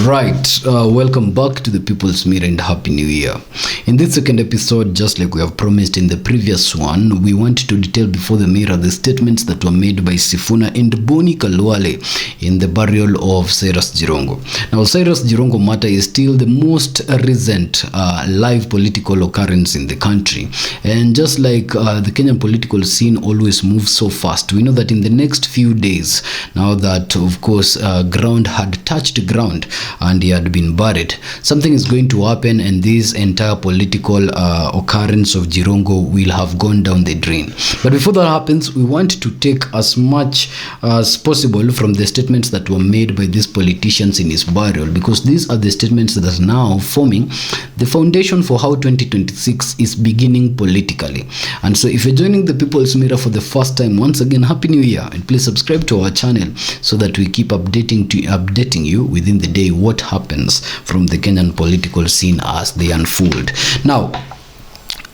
Right, welcome back to the People's Mirror and Happy New Year. In this second episode, just like we have promised in the previous one, we want to detail before the mirror the statements that were made by Sifuna and Boni Khalwale in the burial of Cyrus Jirongo. Now, Cyrus Jirongo matter is still the most recent live political occurrence in the country. And just like the Kenyan political scene always moves so fast, we know that in the next few days, now that, of course, ground had touched ground, and he had been buried, something is going to happen, and this entire political occurrence of Jirongo will have gone down the drain. But before that happens, we want to take as much as possible from the statements that were made by these politicians in his burial, because these are the statements that are now forming the foundation for how 2026 is beginning politically. And so if you're joining the People's Mirror for the first time, once again, Happy New Year, and please subscribe to our channel so that we keep updating you within the day what happens from the Kenyan political scene as they unfold. Now,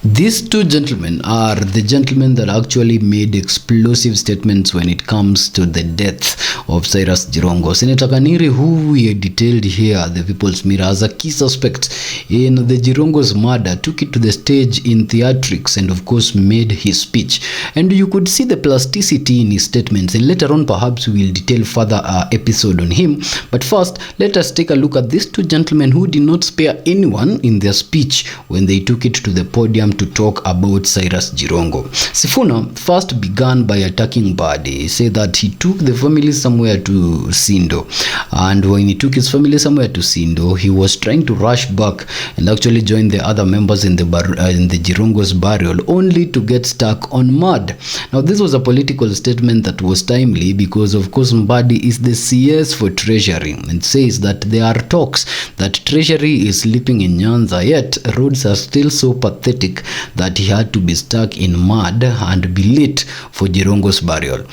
these two gentlemen are the gentlemen that actually made explosive statements when it comes to the death of Cyrus Jirongo. Senator Kaniri, who we detailed here at the People's Mirror as a key suspect in the Jirongo's murder, took it to the stage in theatrics and of course made his speech. And you could see the plasticity in his statements, and later on perhaps we will detail further episode on him. But first, let us take a look at these two gentlemen who did not spare anyone in their speech when they took it to the podium to talk about Cyrus Jirongo. Sifuna first began by attacking Badi. He said that he took the family somewhere to Sindo, and when he took his family somewhere to Sindo, he was trying to rush back and actually join the other members in the Jirongo's burial, only to get stuck on mud. Now, this was a political statement that was timely because, of course, Mbadi is the CS for Treasury and says that there are talks that Treasury is sleeping in Nyanza, yet roads are still so pathetic that he had to be stuck in mud and be lit for Jirongo's burial.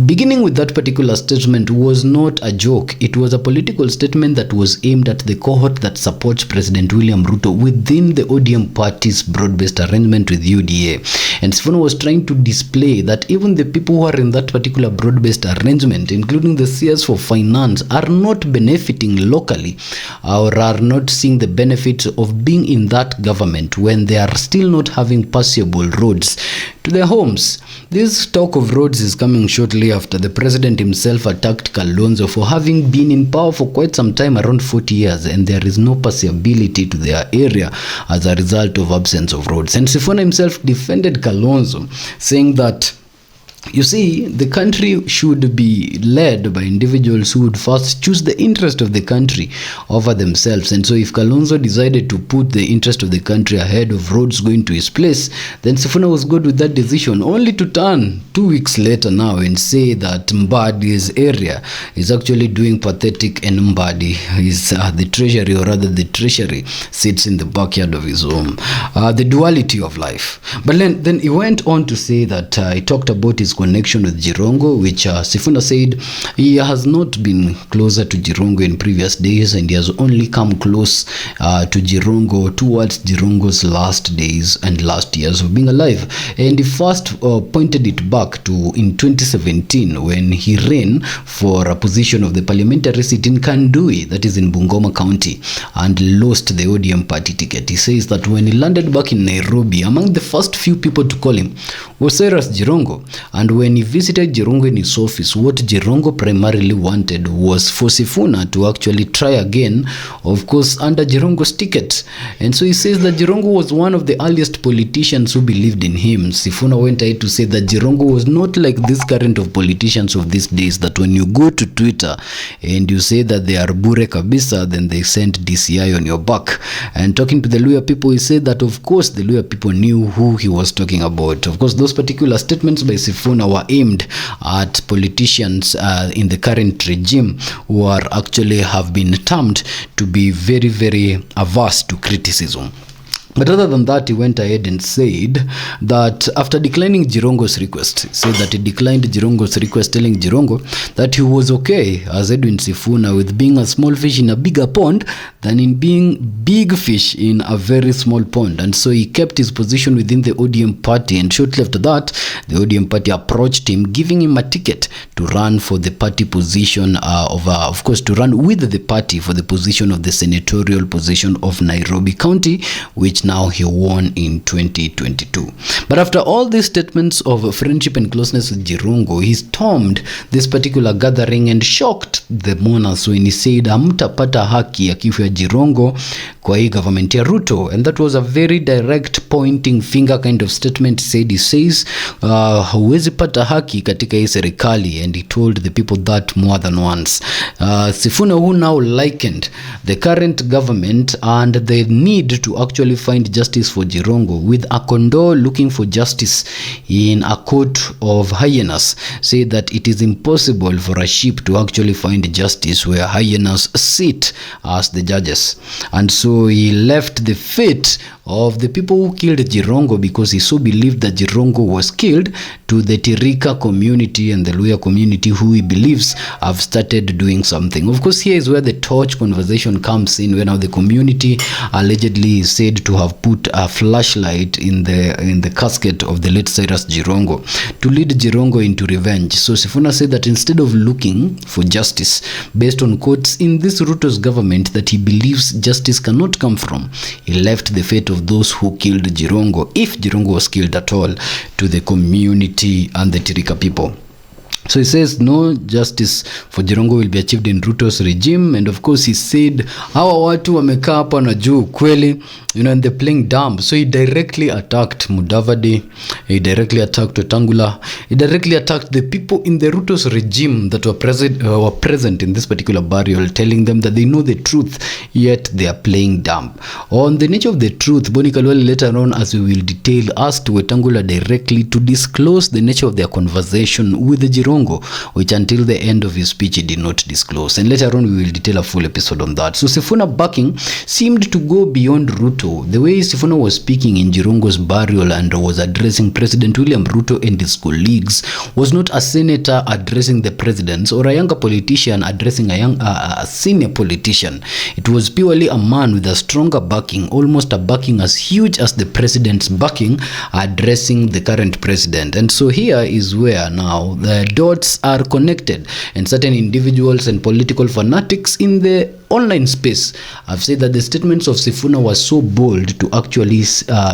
Beginning with that particular statement was not a joke. It was a political statement that was aimed at the cohort that supports President William Ruto within the ODM party's broad-based arrangement with UDA. And Sifuna was trying to display that even the people who are in that particular broad-based arrangement, including the CS for finance, are not benefiting locally or are not seeing the benefits of being in that government when they are still not having passable roads to their homes. This talk of roads is coming shortly after the president himself attacked Kalonzo for having been in power for quite some time, around 40 years, and there is no passability to their area as a result of absence of roads. And Sifuna himself defended Kalonzo, saying that, you see, the country should be led by individuals who would first choose the interest of the country over themselves. And so if Kalonzo decided to put the interest of the country ahead of roads going to his place, then Sifuna was good with that decision, only to turn 2 weeks later now and say that Mbadi's area is actually doing pathetic, and Mbadi is the treasury, or rather the treasury sits in the backyard of his home. The duality of life. But then he went on to say that he talked about his connection with Jirongo, which Sifuna said he has not been closer to Jirongo in previous days, and he has only come close to Jirongo towards Jirongo's last days and last years of being alive. And he first pointed it back to in 2017 when he ran for a position of the parliamentary seat in Kandui, that is in Bungoma County, and lost the ODM party ticket. He says that when he landed back in Nairobi, among the first few people to call him was Cyrus Jirongo. And when he visited Jirongo in his office, what Jirongo primarily wanted was for Sifuna to actually try again, of course, under Jirongo's ticket. And so he says that Jirongo was one of the earliest politicians who believed in him. Sifuna went ahead to say that Jirongo was not like this current of politicians of these days, that when you go to Twitter and you say that they are bure kabisa, then they send DCI on your back. And talking to the Luhya people, he said that of course the Luhya people knew who he was talking about. Of course, those particular statements by Sifuna were aimed at politicians in the current regime who are actually have been termed to be very, very averse to criticism. But other than that, he went ahead and said that after declining Jirongo'S request, he said that he declined Jirongo'S request, telling Jirongo that he was okay as Edwin Sifuna with being a small fish in a bigger pond than in being big fish in a very small pond. And so he kept his position within the ODM party, and shortly after that, the ODM party approached him, giving him a ticket to run for the party position of course, to run with the party for the position of the senatorial position of Nairobi County, which now he won in 2022. But after all these statements of friendship and closeness with Jirongo, he stormed this particular gathering and shocked the mourners when he said hamtapata haki ya kifo ya Jirongo kwa hii government ya Ruto. And that was a very direct pointing finger kind of statement. He says huwezi pata haki katika hii serikali, and he told the people that more than once. Sifuna, who now likened the current government and the need to actually find justice for Jirongo with a condor looking for justice in a court of hyenas, said that it is impossible for a sheep to actually find justice where hyenas sit as the judges. And so he left the fate of the people who killed Jirongo, because he so believed that Jirongo was killed, to the Tirika community and the Luyha community, who he believes have started doing something. Of course, here is where the torch conversation comes in, where now the community allegedly is said to have put a flashlight in the casket of the late Cyrus Jirongo to lead Jirongo into revenge. So Sifuna said that instead of looking for justice based on courts in this Ruto's government that he believes justice cannot come from, he left the fate of those who killed Jirongo, if Jirongo was killed at all, to the community and the Tirika people. So he says no justice for Jirongo will be achieved in Ruto's regime. And of course he said hawa watu wamekaa hapa na juu kweli, and they're playing dumb. So he directly attacked Mudavadi, he directly attacked Wetangula, he directly attacked the people in the Ruto's regime that were present in this particular burial, telling them that they know the truth, yet they are playing dumb. On the nature of the truth, Boni Khalwale later on, as we will detail, asked Wetangula directly to disclose the nature of their conversation with the Jirongo, which until the end of his speech he did not disclose. And later on we will detail a full episode on that. So Sifuna backing seemed to go beyond Ruto. The way Sifuna was speaking in Jirongo's burial and was addressing President William Ruto and his colleagues was not a senator addressing the presidents or a younger politician addressing a senior politician. It was purely a man with a stronger backing, almost a backing as huge as the president's backing, addressing the current president. And so here is where now the dots are connected, and certain individuals and political fanatics in the online space have said that the statements of Sifuna was so bold to actually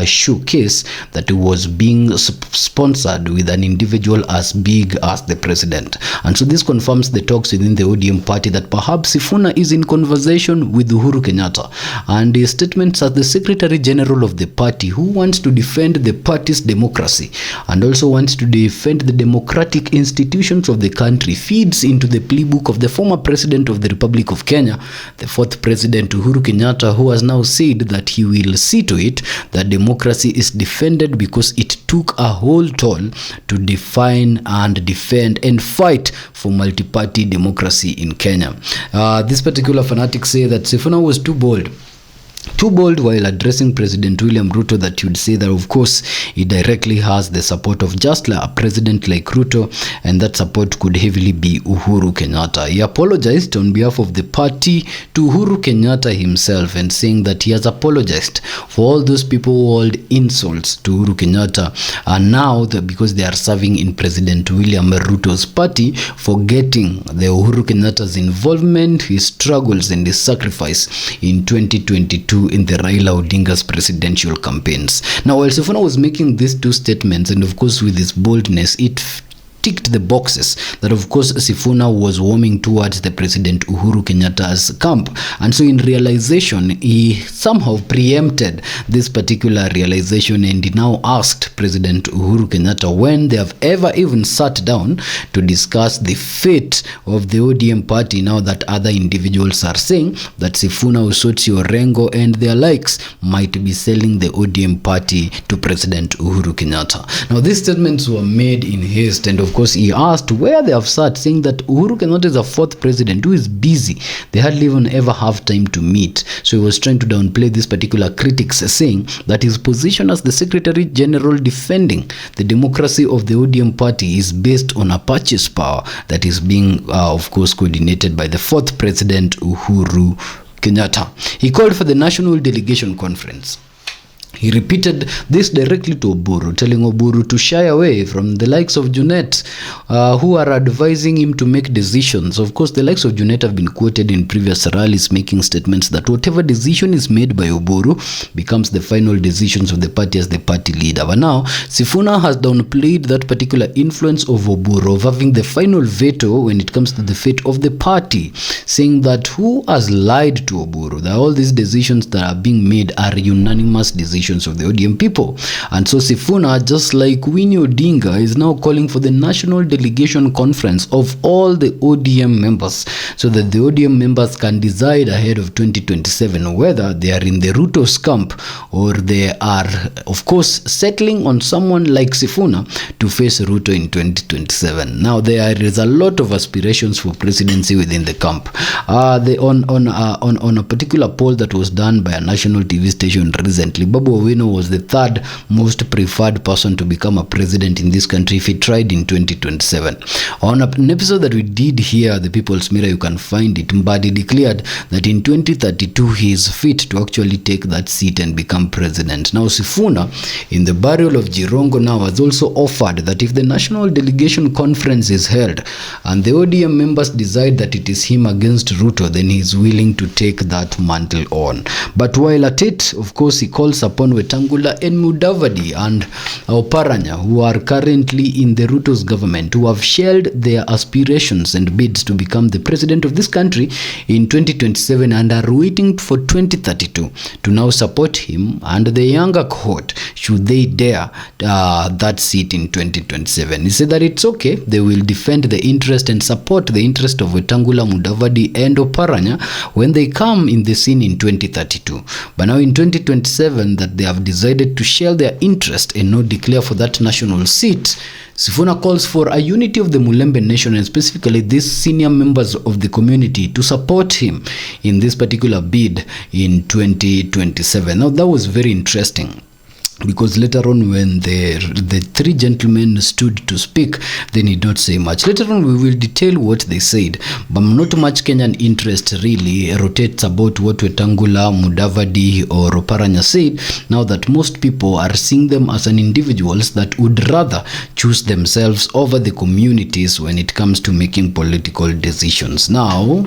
showcase that it was being sponsored with an individual as big as the president. And so this confirms the talks within the ODM party that perhaps Sifuna is in conversation with Uhuru Kenyatta, and his statements as the Secretary General of the party, who wants to defend the party's democracy and also wants to defend the democratic institutions of the country, feeds into the playbook of the former president of the Republic of Kenya, the fourth president Uhuru Kenyatta, who has now said that he will see to it that democracy is defended, because it took a whole toll to define and defend and fight for multi-party democracy in Kenya. This particular fanatic say that Sifuna was too bold while addressing President William Ruto, that you'd say that of course he directly has the support of just like a president like Ruto, and that support could heavily be Uhuru Kenyatta. He apologized on behalf of the party to Uhuru Kenyatta himself, and saying that he has apologized for all those people who hurled insults to Uhuru Kenyatta, and now because they are serving in President William Ruto's party, forgetting the Uhuru Kenyatta's involvement, his struggles and his sacrifice in 2022 in the Raila Odinga's presidential campaigns. Now, while Sifuna was making these two statements, and of course with his boldness, it ticked the boxes that of course Sifuna was warming towards the President Uhuru Kenyatta's camp. And so in realization, he somehow preempted this particular realization, and he now asked President Uhuru Kenyatta when they have ever even sat down to discuss the fate of the ODM party, now that other individuals are saying that Sifuna, Osotsi, Orengo and their likes might be selling the ODM party to President Uhuru Kenyatta. Now these statements were made in haste, and of of course, he asked where they have sat, saying that Uhuru Kenyatta is a fourth president who is busy. They hardly even ever have time to meet. So he was trying to downplay this particular critics, saying that his position as the Secretary General defending the democracy of the ODM party is based on a purchase power that is being, of course, coordinated by the fourth president, Uhuru Kenyatta. He called for the National Delegation Conference. He repeated this directly to Oburu, telling Oburu to shy away from the likes of Junet, who are advising him to make decisions. Of course, the likes of Junet have been quoted in previous rallies making statements that whatever decision is made by Oburu becomes the final decisions of the party as the party leader. But now, Sifuna has downplayed that particular influence of Oburu, of having the final veto when it comes to the fate of the party, saying that who has lied to Oburu, that all these decisions that are being made are unanimous decisions of the ODM people. And so Sifuna, just like Winnie Odinga, is now calling for the National Delegation Conference of all the ODM members, so that the ODM members can decide ahead of 2027 whether they are in the Ruto's camp or they are, of course, settling on someone like Sifuna to face Ruto in 2027. Now, there is a lot of aspirations for presidency within the camp. On a particular poll that was done by a national TV station recently, Babu Owino was the third most preferred person to become a president in this country if he tried in 2027. On an episode that we did here, The People's Mirror, you can find it, Mbadi declared that in 2032 he is fit to actually take that seat and become president. Now Sifuna, in the burial of Jirongo now, has also offered that if the National Delegation Conference is held and the ODM members decide that it is him against Ruto, then he is willing to take that mantle on. But while at it, of course, he calls upon Wetangula and Mudavadi and Oparanya, who are currently in the Ruto's government, who have shared their aspirations and bids to become the president of this country in 2027 and are waiting for 2032 to now support him and the younger cohort should they dare that seat in 2027. He said that it's okay, they will defend the interest and support the interest of Wetangula, Mudavadi and Oparanya when they come in the scene in 2032. But now in 2027 that they have decided to share their interest and not declare for that national seat, Sifuna calls for a unity of the Mulembe nation and specifically these senior members of the community to support him in this particular bid in 2027. Now that was very interesting, because later on when the three gentlemen stood to speak, they did not say much. Later on we will detail what they said, but not much Kenyan interest really rotates about what Wetangula, Mudavadi or Oparanya said, now that most people are seeing them as an individuals that would rather choose themselves over the communities when it comes to making political decisions. Now,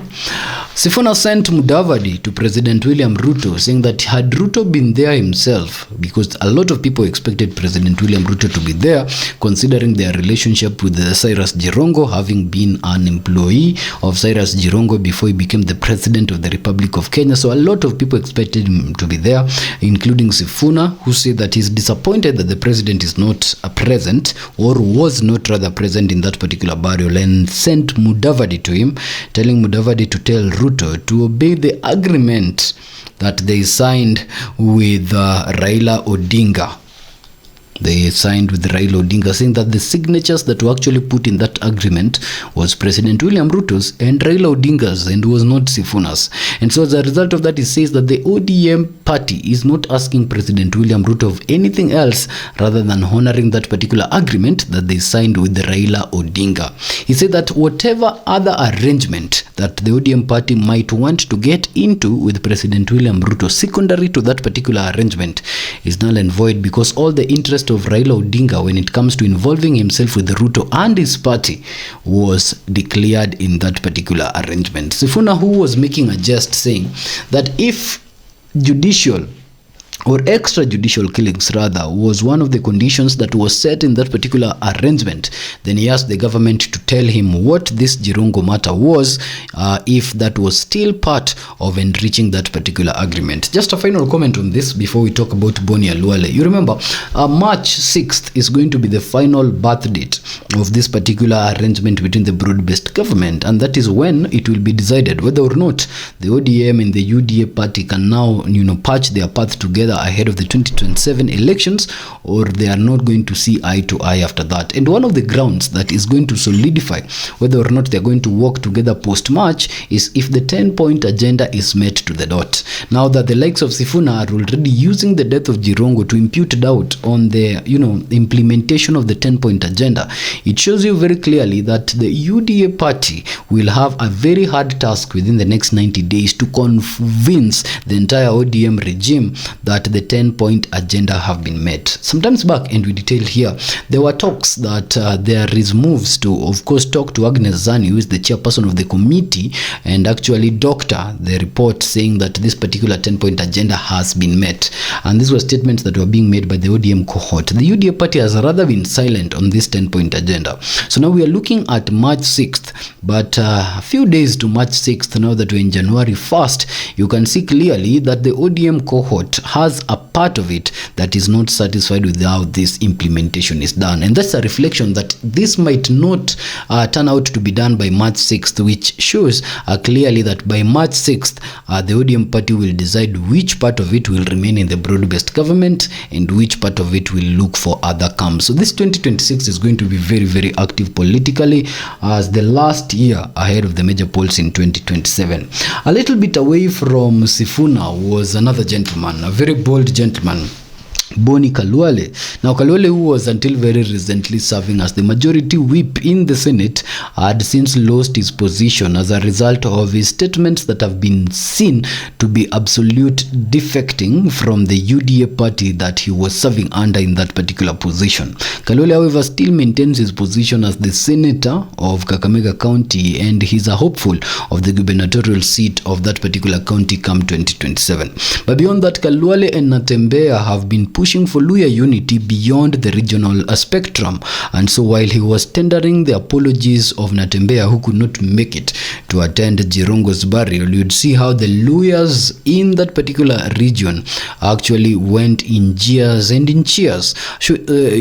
Sifuna sent Mudavadi to President William Ruto, saying that had Ruto been there himself, because a lot of people expected President William Ruto to be there, considering their relationship with Cyrus Jirongo, having been an employee of Cyrus Jirongo before he became the president of the Republic of Kenya. So a lot of people expected him to be there, including Sifuna, who said that he's disappointed that the president is not present, or was not rather present in that particular burial, and sent Mudavadi to him, telling Mudavadi to tell Ruto to obey the agreement that they signed with Raila Odinga. They signed with Raila Odinga, saying that the signatures that were actually put in that agreement was President William Ruto's and Raila Odinga's, and was not Sifuna's. And so as a result of that, he says that the ODM party is not asking President William Ruto of anything else rather than honoring that particular agreement that they signed with Raila Odinga. He said that whatever other arrangement that the ODM party might want to get into with President William Ruto, secondary to that particular arrangement, is null and void, because all the interest of Raila Odinga when it comes to involving himself with Ruto and his party was declared in that particular arrangement. Sifuna, who was making a jest, saying that if judicial or extrajudicial killings rather was one of the conditions that was set in that particular arrangement, then he asked the government to tell him what this Jirongo matter was, if that was still part of enriching that particular agreement. Just a final comment on this before we talk about Boni Khalwale. You remember, March 6th is going to be the final birth date of this particular arrangement between the broad-based government, and that is when it will be decided whether or not the ODM and the UDA party can now, patch their path together together ahead of the 2027 elections, or they are not going to see eye to eye after that. And one of the grounds that is going to solidify whether or not they're going to work together post-March is if the 10-point agenda is met to the dot. Now that the likes of Sifuna are already using the death of Jirongo to impute doubt on the implementation of the 10-point agenda, it shows you very clearly that the UDA party will have a very hard task within the next 90 days to convince the entire ODM regime that the 10-point agenda have been met. Sometimes back, and we detail here, there were talks that there is moves to, of course, talk to Agnes Zani, who is the chairperson of the committee, and actually doctor the report saying that this particular 10-point agenda has been met. And these were statements that were being made by the ODM cohort. The UDA party has rather been silent on this 10-point agenda. So now we are looking at March 6th, but a few days to March 6th, now that we're in January 1st, you can see clearly that the ODM cohort has a part of it that is not satisfied with how this implementation is done. And that's a reflection that this might not turn out to be done by March 6th, which shows clearly that by March 6th, the ODM party will decide which part of it will remain in the broad-based government and which part of it will look for other camps. So this 2026 is going to be very, very active politically as the last year ahead of the major polls in 2027. A little bit away from Sifuna was another gentleman, a very bold gentleman, Boni Khalwale. Now Khalwale, who was until very recently serving as the majority whip in the Senate, had since lost his position as a result of his statements that have been seen to be absolute defecting from the UDA party that he was serving under in that particular position. Khalwale, however, still maintains his position as the senator of Kakamega County, and he's a hopeful of the gubernatorial seat of that particular county come 2027. But beyond that, Khalwale and Natembeya have been pushing for Luhya unity beyond the regional spectrum. And so while he was tendering the apologies of Natembeya, who could not make it to attend Jirongo'S burial, you'd see how the Luhyas in that particular region actually went in jeers and in cheers,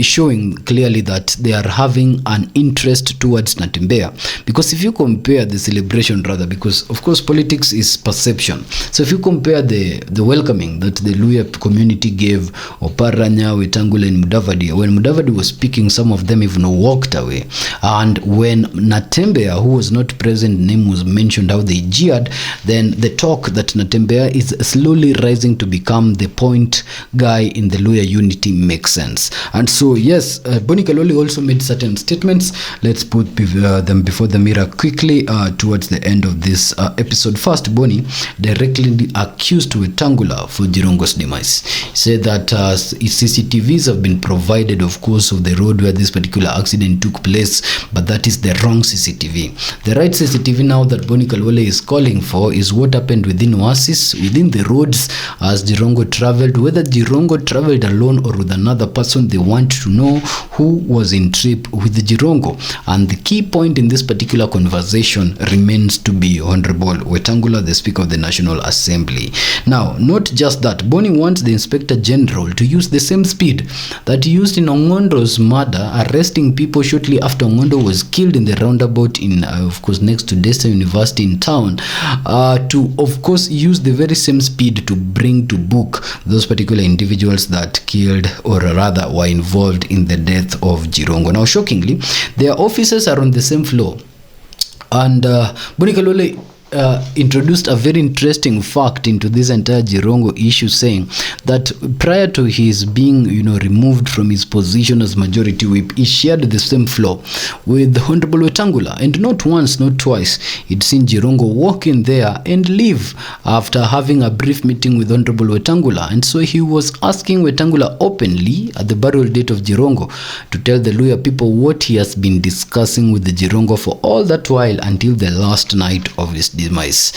showing clearly that they are having an interest towards Natembeya. Because if you compare the celebration, rather, because of course politics is perception, so if you compare the welcoming that the Luhya community gave Oparanya, Wetangula and Mudavadi, when Mudavadi was speaking, some of them even walked away. And when Natembeya, who was not present, name was mentioned, how they jeered, then the talk that Natembeya is slowly rising to become the point guy in the Luhya unity makes sense. And so yes, Boni Khalwale also made certain statements. Let's put them before the mirror quickly towards the end of this episode. First, Boni directly accused Wetangula for Jirongo'S demise. He said that CCTVs have been provided, of course, of the road where this particular accident took place, but that is the wrong CCTV. The right CCTV now that Boni Khalwale is calling for is what happened within Oasis, within the roads as Jirongo traveled. Whether Jirongo traveled alone or with another person, they want to know who was in trip with Jirongo. And the key point in this particular conversation remains to be Honorable Wetangula, the Speaker of the National Assembly. Now, not just that, Boni wants the Inspector General to use the same speed that he used in Ongondo's murder, arresting people shortly after Ongondo was killed in the roundabout in, of course, next to Desta University in town, to, of course, use the very same speed to bring to book those particular individuals that killed, or rather were involved in the death of Jirongo. Now, shockingly, their offices are on the same floor. And Boni Khalwale introduced a very interesting fact into this entire Jirongo issue, saying that prior to his being removed from his position as majority whip, he shared the same floor with Honorable Wetangula, and not once, not twice, he'd seen Jirongo walk in there and leave after having a brief meeting with Honorable Wetangula. And so he was asking Wetangula openly at the burial date of Jirongo to tell the Luhya people what he has been discussing with the Jirongo for all that while until the last night of his demise.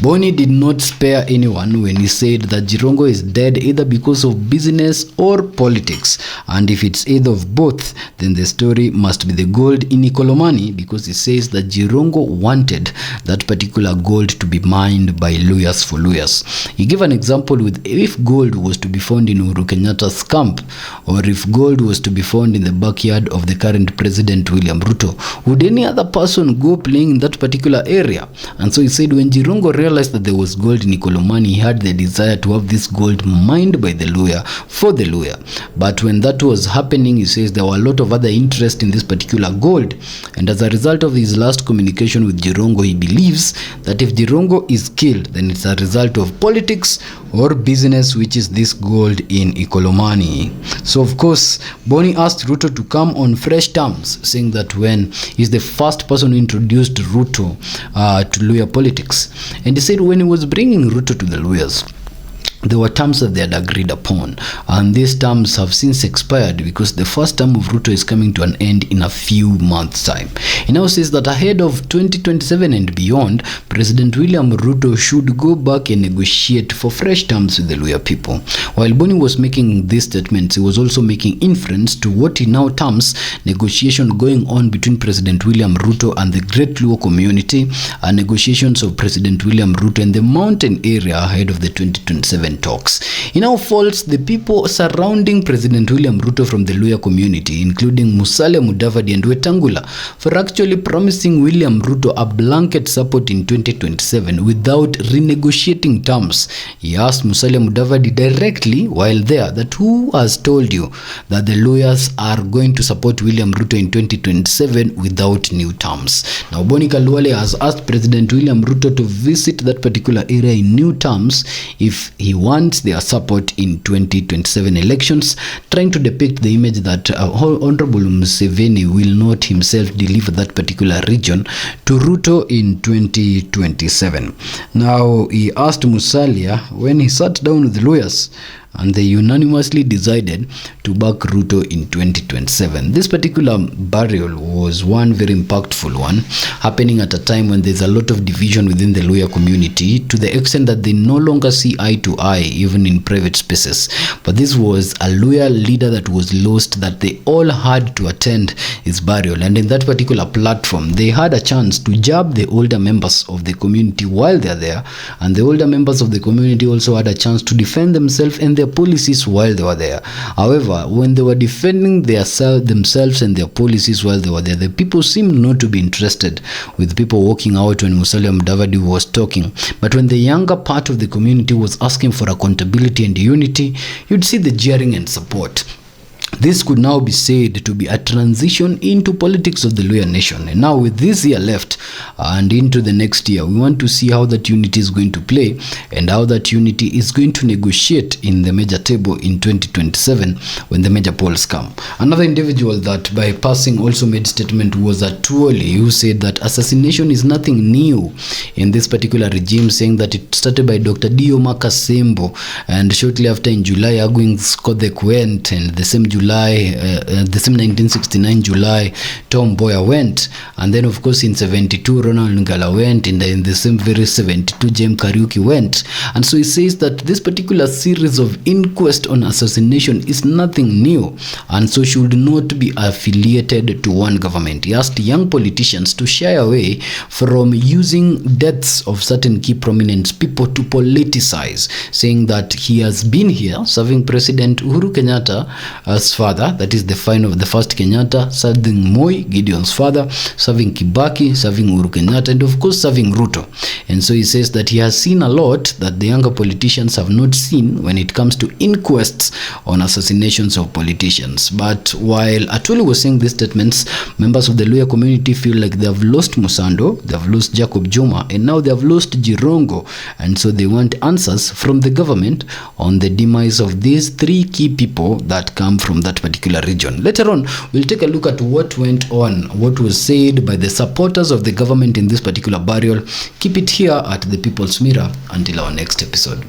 Boni did not spare anyone when he said that Jirongo is dead either because of business or politics, and if it's either of both, then the story must be the gold in Ikolomani, because he says that Jirongo wanted that particular gold to be mined by Luhyas for Luhyas. He gave an example with if gold was to be found in Uhuru Kenyatta's camp, or if gold was to be found in the backyard of the current president William Ruto, would any other person go playing in that particular area? And so he said when Jirongo realized that there was gold in Ikolomani, he had the desire to have this gold mined by the Luhya for the Luhya. But when that was happening, he says there were a lot of other interest in this particular gold, and as a result of his last communication with Jirongo, he believes that if Jirongo is killed, then it's a result of politics or business, which is this gold in Ikolomani. So of course, Boni asked Ruto to come on fresh terms, saying that when he's the first person who introduced Ruto to Luhya politics, and he said when he was bringing Ruto to the Luhyas, there were terms that they had agreed upon, and these terms have since expired because the first term of Ruto is coming to an end in a few months' time. He now says that ahead of 2027 and beyond, President William Ruto should go back and negotiate for fresh terms with the Luhya people. While Boni was making these statements, he was also making inference to what he now terms negotiation going on between President William Ruto and the Great Luo community, and negotiations of President William Ruto in the mountain area ahead of the 2027 talks. He now faults the people surrounding President William Ruto from the Luhya community, including Musalia Mudavadi and Wetangula, for actually promising William Ruto a blanket support in 2027 without renegotiating terms. He asked Musalia Mudavadi directly while there that who has told you that the Luhyas are going to support William Ruto in 2027 without new terms. Now Boni Khalwale has asked President William Ruto to visit that particular area in new terms if he wants their support in 2027 elections, trying to depict the image that Honorable Museveni will not himself deliver that particular region to Ruto in 2027. Now, he asked Musalia when he sat down with the Luhyas, and they unanimously decided to back Ruto in 2027. This particular burial was one very impactful one, happening at a time when there's a lot of division within the Luhya community, to the extent that they no longer see eye to eye, even in private spaces. But this was a Luhya leader that was lost, that they all had to attend his burial. And in that particular platform, they had a chance to jab the older members of the community while they're there. And the older members of the community also had a chance to defend themselves and their policies while they were there. However, when they were defending themselves and their policies while they were there, the people seemed not to be interested with people walking out when Musalia Mudavadi was talking. But when the younger part of the community was asking for accountability and unity, you'd see the jeering and support. This could now be said to be a transition into politics of the Luhya nation. And now with this year left and into the next year, we want to see how that unity is going to play and how that unity is going to negotiate in the major table in 2027 when the major polls come. Another individual that by passing also made statement was Atuoli, who said that assassination is nothing new in this particular regime, saying that it started by Dr. Dio Makasembo, and shortly after in July, Agwing Skodek went, and the same July, the same 1969 July, Tom Mboya went, and then of course in 72 Ronald Ngala went, and in the same very 72 James Kariuki went. And so he says that this particular series of inquest on assassination is nothing new, and so should not be affiliated to one government. He asked young politicians to shy away from using deaths of certain key prominent people to politicize, saying that he has been here serving President Uhuru Kenyatta as father, that is the first Kenyatta, serving Moi, Gideon's father, serving Kibaki, serving Uhuru Kenyatta, and of course serving Ruto. And so he says that he has seen a lot that the younger politicians have not seen when it comes to inquests on assassinations of politicians. But while Atuoli was saying these statements, members of the Luhya community feel like they have lost Musando, they have lost Jacob Juma, and now they have lost Jirongo. And so they want answers from the government on the demise of these three key people that come from that particular region. Later on, we'll take a look at what went on, what was said by the supporters of the government in this particular burial. Keep it here at the People's Mirror until our next episode.